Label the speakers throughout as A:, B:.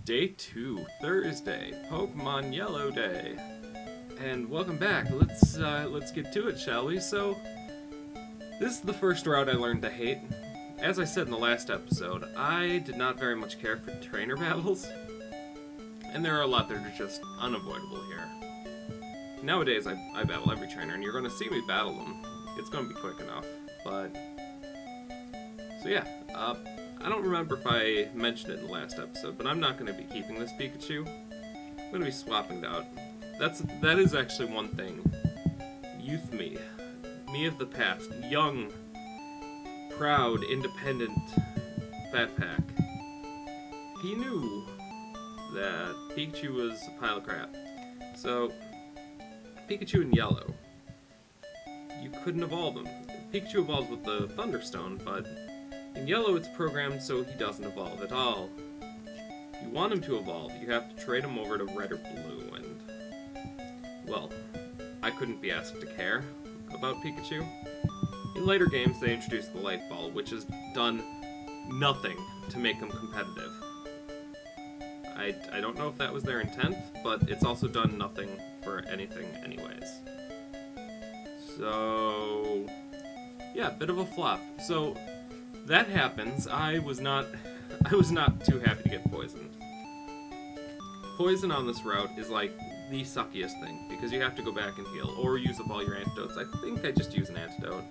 A: Day 2, Thursday, Pokemon Yellow Day. And welcome back. Let's get to it, shall we? So, this is the first route I learned to hate. As I said in the last episode, I did not very much care for trainer battles. And there are a lot that are just unavoidable here. Nowadays, I battle every trainer, and you're going to see me battle them. It's going to be quick enough. But, so yeah, I don't remember if I mentioned it in the last episode, but I'm not going to be keeping this Pikachu. I'm going to be swapping it out. That is actually one thing. Youth me of the past, young, proud, independent Fatpack. He knew that Pikachu was a pile of crap. So, Pikachu in yellow, you couldn't evolve him. Pikachu evolves with the Thunderstone, but in yellow it's programmed so he doesn't evolve at all. If you want him to evolve, you have to trade him over to red or blue, and, well, I couldn't be asked to care about Pikachu. In later games, they introduced the Light Ball, which has done nothing to make him competitive. I don't know if that was their intent, but it's also done nothing for anything anyways. So, yeah, bit of a flop. So, that happens. I was not too happy to get poisoned. Poison on this route is like the suckiest thing, because you have to go back and heal, or use up all your antidotes. I think I just use an antidote.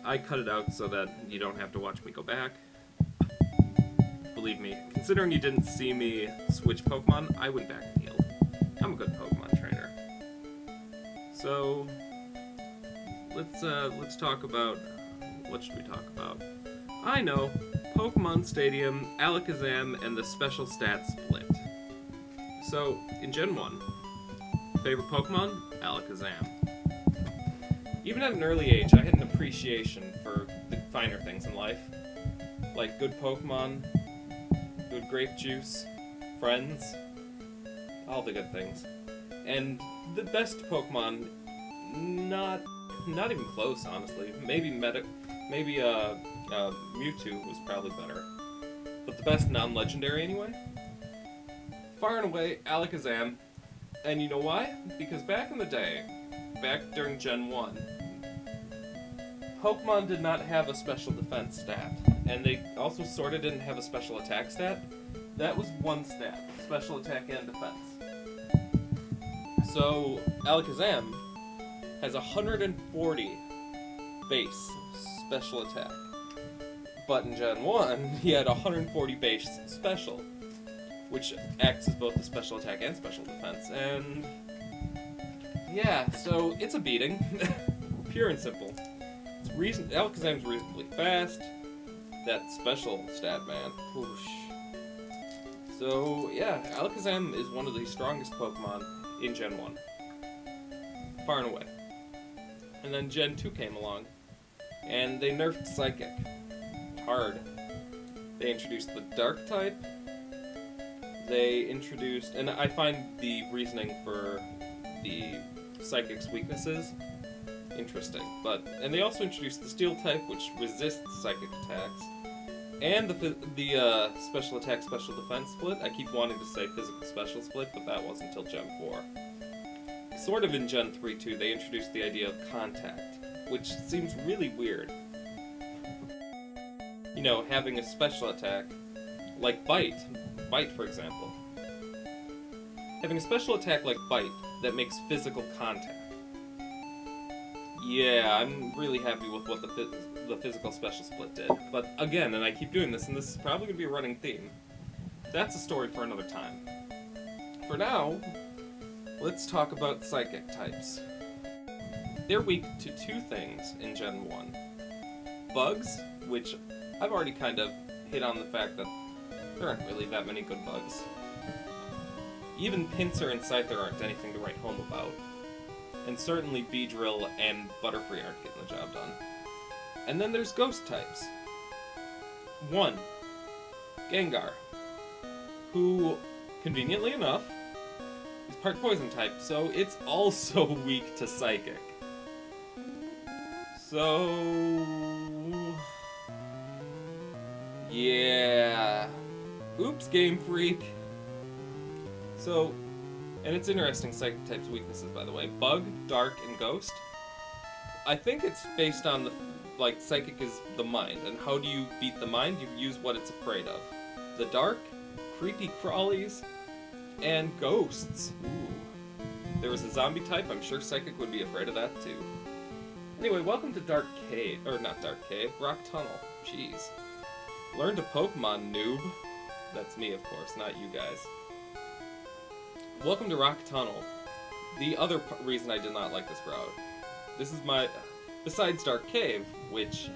A: I cut it out so that you don't have to watch me go back. Believe me, considering you didn't see me switch Pokemon, I went back and healed. I'm a good Pokemon trainer. So, let's talk about, what should we talk about? I know, Pokemon Stadium, Alakazam, and the special stat split. So, in Gen 1, favorite Pokemon? Alakazam. Even at an early age, I had an appreciation for the finer things in life. Like good Pokemon, good grape juice, friends, all the good things. And the best Pokemon, not even close, honestly. Maybe Mewtwo was probably better. But the best non-legendary anyway? Far and away, Alakazam. And you know why? Because back in the day, back during Gen 1, Pokemon did not have a special defense stat. And they also sorta didn't have a special attack stat. That was one stat, special attack and defense. So, Alakazam has 140 base special attack. But in Gen 1, he had 140 base special, which acts as both the special attack and special defense. And yeah, so it's a beating. Pure and simple. Alakazam's reasonably fast. That special stat, man. Whoosh. So yeah, Alakazam is one of the strongest Pokemon in Gen 1. Far and away. And then Gen 2 came along, and they nerfed Psychic. Hard. They introduced the Dark type. They introduced, and I find the reasoning for the Psychic's weaknesses interesting, and they also introduced the Steel type, which resists Psychic attacks, and the special attack, special defense split. I keep wanting to say physical special split, but that wasn't until Gen 4. Sort of in Gen 3 too, they introduced the idea of contact, which seems really weird. You know, having a special attack, like Bite for example. Having a special attack like Bite that makes physical contact. Yeah, I'm really happy with what the physical special split did. But again, and I keep doing this, and this is probably going to be a running theme, that's a story for another time. For now, let's talk about Psychic types. They're weak to two things in Gen 1. Bugs, which I've already kind of hit on the fact that there aren't really that many good bugs. Even Pinsir and Scyther aren't anything to write home about. And certainly Beedrill and Butterfree aren't getting the job done. And then there's Ghost types. 1. Gengar, who, conveniently enough, is part Poison type, so it's also weak to Psychic. So, yeah. Oops, Game Freak. So, and it's interesting psychic types' weaknesses, by the way. Bug, dark, and ghost. I think it's based on the, like, psychic is the mind, and how do you beat the mind? You use what it's afraid of. The dark, creepy crawlies, and ghosts. Ooh. There was a zombie type, I'm sure psychic would be afraid of that too. Anyway, welcome to Dark Cave, or not Dark Cave, Rock Tunnel. Jeez. Learned a Pokemon, noob. That's me, of course, not you guys. Welcome to Rock Tunnel. The other reason I did not like this route. This is my... Besides Dark Cave, which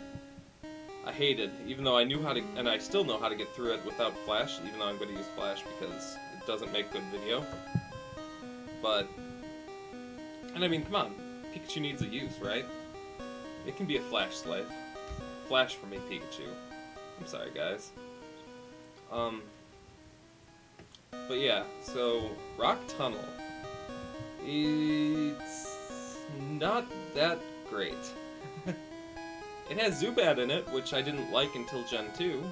A: I hated, even though I knew how to... And I still know how to get through it without Flash, even though I'm going to use Flash because it doesn't make good video. But... And I mean, come on. Pikachu needs a use, right? It can be a Flash slave. Flash for me, Pikachu. I'm sorry, guys. But yeah, so Rock Tunnel. It's not that great. It has Zubat in it, which I didn't like until Gen 2,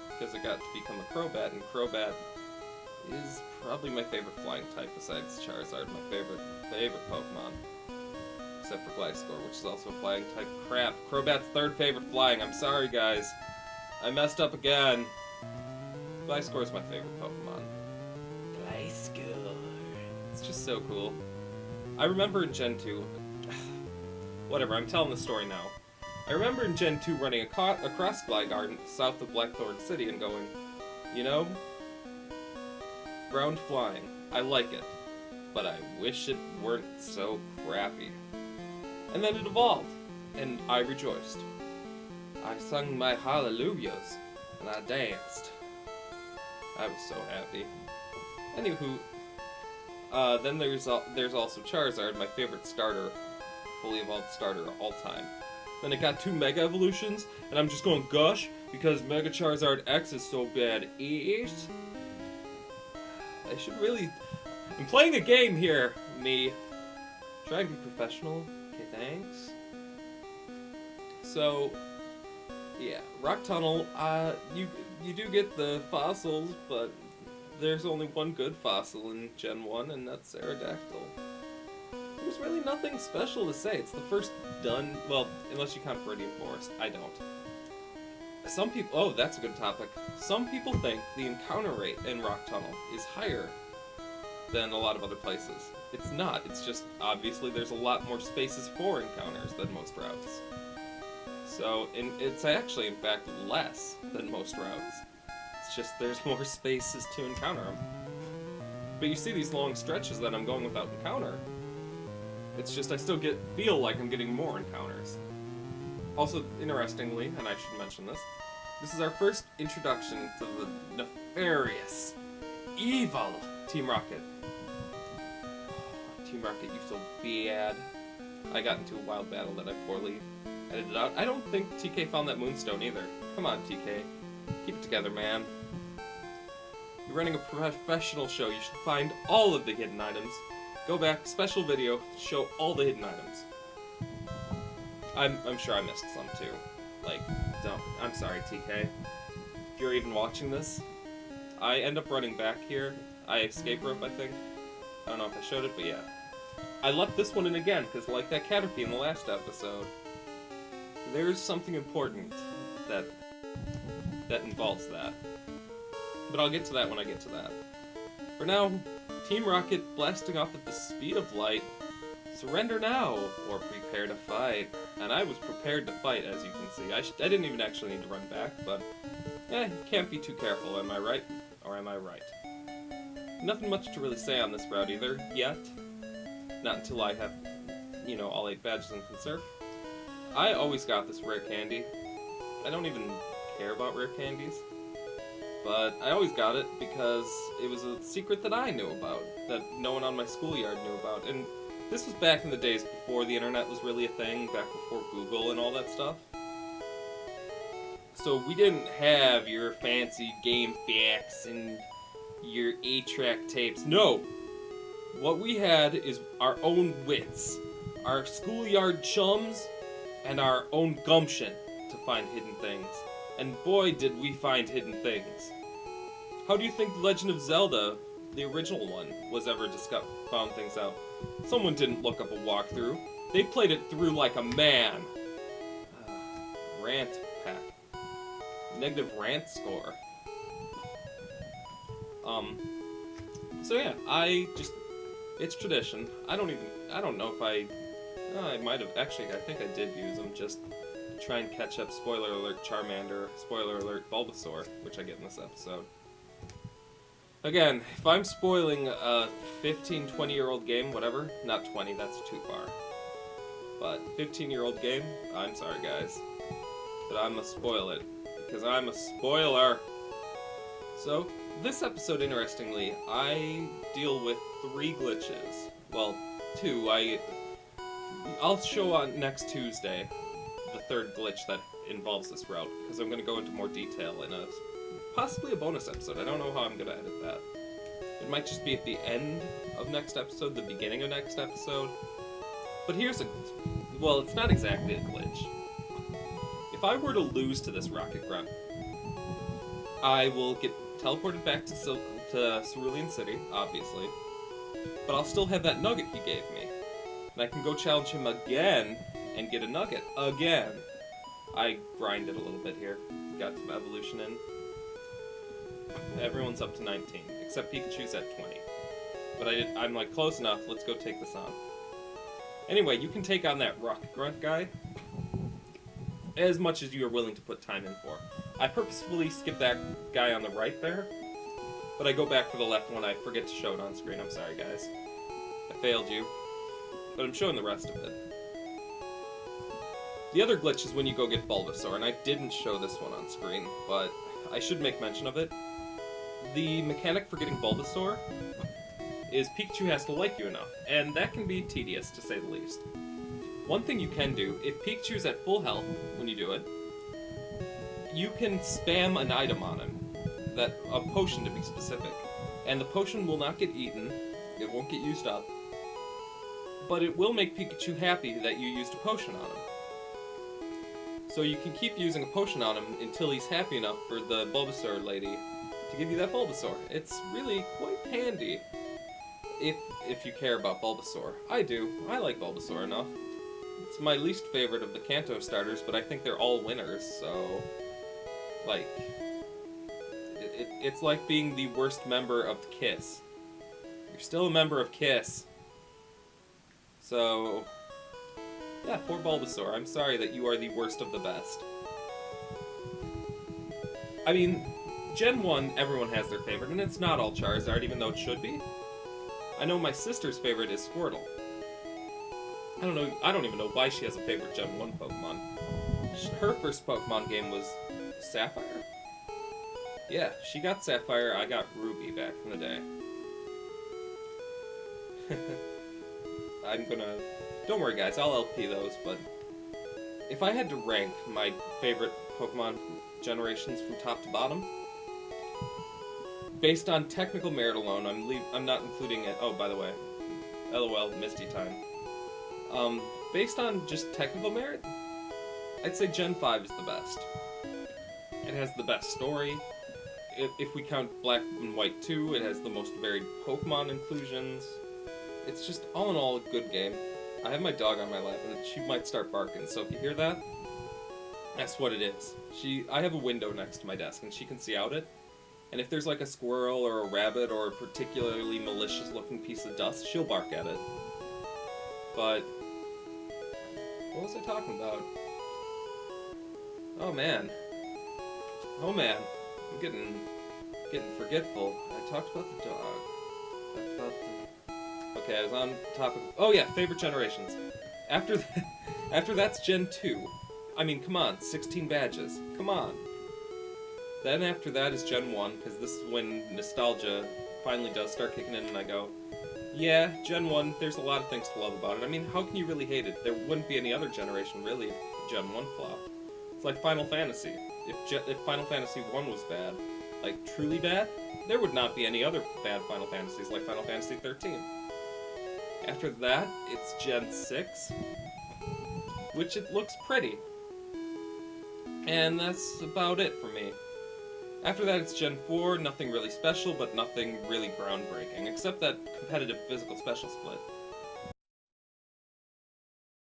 A: because it got to become a Crobat, and Crobat is probably my favorite flying type besides Charizard, my favorite Pokemon. Except for Gliscor, which is also a flying type. Crap, Crobat's third favorite flying. I'm sorry, guys. I messed up again. Gliscor is my favorite Pokemon. Gliscor. It's just so cool. I remember in Gen 2... Whatever, I'm telling the story now. I remember in Gen 2 running across Gligarden, south of Blackthorn City, and going, you know, ground flying, I like it, but I wish it weren't so crappy. And then it evolved, and I rejoiced. I sung my hallelujahs, and I danced. I was so happy. Anywho, then there's also Charizard, my favorite starter, fully evolved starter of all time. Then it got 2 Mega Evolutions, and I'm just going gush, because Mega Charizard X is so bad. I should really... I'm playing a game here, me. Try and be professional. Okay, thanks. So, yeah, Rock Tunnel, you do get the fossils, but there's only one good fossil in Gen 1, and that's Aerodactyl. There's really nothing special to say. It's the first done... Well, unless you count Viridian Forest. I don't. Some people... Oh, that's a good topic. Some people think the encounter rate in Rock Tunnel is higher than a lot of other places. It's not. It's just, obviously, there's a lot more spaces for encounters than most routes. So, it's actually, in fact, less than most routes. It's just there's more spaces to encounter them. But you see these long stretches that I'm going without encounter. It's just I still feel like I'm getting more encounters. Also, interestingly, and I should mention this is our first introduction to the nefarious, evil Team Rocket. Team Rocket, you so bad. I got into a wild battle that I poorly edited out. I don't think TK found that Moonstone either. Come on, TK. Keep it together, man. You're running a professional show. You should find all of the hidden items. Go back, special video, show all the hidden items. I'm sure I missed some too. Like, I'm sorry, TK. If you're even watching this, I end up running back here. I escape rope, I think. I don't know if I showed it, but yeah. I left this one in again, because like that Caterpie in the last episode, there's something important that involves that. But I'll get to that when I get to that. For now, Team Rocket blasting off at the speed of light. Surrender now, or prepare to fight. And I was prepared to fight, as you can see. I didn't even actually need to run back, but you can't be too careful, am I right? Or am I right? Nothing much to really say on this route either, yet. Not until I have, you know, all 8 badges and can surf. I always got this rare candy. I don't even care about rare candies. But I always got it because it was a secret that I knew about, that no one on my schoolyard knew about. And this was back in the days before the internet was really a thing, back before Google and all that stuff. So we didn't have your fancy game facts and your 8-track tapes. No! What we had is our own wits, our schoolyard chums, and our own gumption to find hidden things. And boy, did we find hidden things. How do you think The Legend of Zelda the original one was ever found things out. Someone didn't look up a walkthrough. They played it through like a man. Rant pack. Negative rant score. So yeah, it's tradition. I don't know if I might have, actually, I think I did use them just to try and catch up, spoiler alert, Charmander, spoiler alert, Bulbasaur, which I get in this episode. Again, if I'm spoiling a 15, 20-year-old game, whatever, not 20, that's too far, but 15-year-old game, I'm sorry guys, but I'm gonna spoil it, because I'm a spoiler. So, this episode, interestingly, I deal with 3 glitches. Well, 2. I'll show on next Tuesday the 3rd glitch that involves this route, because I'm going to go into more detail in possibly a bonus episode. I don't know how I'm going to edit that. It might just be at the end of next episode, the beginning of next episode. But here's well, it's not exactly a glitch. If I were to lose to this Rocket Grunt, I will get teleported back to Cerulean City, obviously, but I'll still have that nugget he gave me. And I can go challenge him again and get a nugget again. I grinded a little bit here. Got some evolution in. Everyone's up to 19, except Pikachu's at 20. But I'm like, close enough, let's go take this on. Anyway, you can take on that Rocket Grunt guy as much as you are willing to put time in for. I purposefully skip that guy on the right there, but I go back for the left one. I forget to show it on screen. I'm sorry, guys. I failed you. But I'm showing the rest of it. The other glitch is when you go get Bulbasaur, and I didn't show this one on screen, but I should make mention of it. The mechanic for getting Bulbasaur is Pikachu has to like you enough, and that can be tedious, to say the least. One thing you can do, if Pikachu's at full health when you do it, you can spam an item on him, a potion to be specific, and the potion will not get eaten, it won't get used up, but it will make Pikachu happy that you used a potion on him. So you can keep using a potion on him until he's happy enough for the Bulbasaur lady to give you that Bulbasaur. It's really quite handy if you care about Bulbasaur. I do. I like Bulbasaur enough. It's my least favorite of the Kanto starters, but I think they're all winners, so like it's like being the worst member of KISS. You're still a member of KISS. So yeah, poor Bulbasaur. I'm sorry that you are the worst of the best. I mean, Gen 1, everyone has their favorite, and it's not all Charizard, even though it should be. I know my sister's favorite is Squirtle. I don't even know why she has a favorite Gen 1 Pokemon. Her first Pokemon game was Sapphire? Yeah, she got Sapphire, I got Ruby back in the day. Don't worry guys, I'll LP those, but if I had to rank my favorite Pokemon generations from top to bottom, based on technical merit alone, I'm not including it. Oh, by the way, LOL, Misty time. Based on just technical merit, I'd say Gen 5 is the best. It has the best story. If we count Black and White 2, it has the most varied Pokemon inclusions. It's just, all in all, a good game. I have my dog on my lap, and she might start barking, so if you hear that, that's what it is. I have a window next to my desk, and she can see out it, and if there's like a squirrel or a rabbit or a particularly malicious-looking piece of dust, she'll bark at it. But what was I talking about? Oh man, I'm getting forgetful. I talked about the dog. Okay, I was on topic. Oh yeah, favorite generations. After that's Gen 2. I mean, come on, 16 badges. Come on. Then after that is Gen 1, because this is when nostalgia finally does start kicking in, and I go, yeah, Gen 1, there's a lot of things to love about it. I mean, how can you really hate it? There wouldn't be any other generation, really, if Gen 1 flopped. It's like Final Fantasy. If Final Fantasy 1 was bad, like, truly bad, there would not be any other bad Final Fantasies like Final Fantasy 13. After that, it's Gen 6, which it looks pretty. And that's about it for me. After that, it's Gen 4, nothing really special, but nothing really groundbreaking, except that competitive physical special split.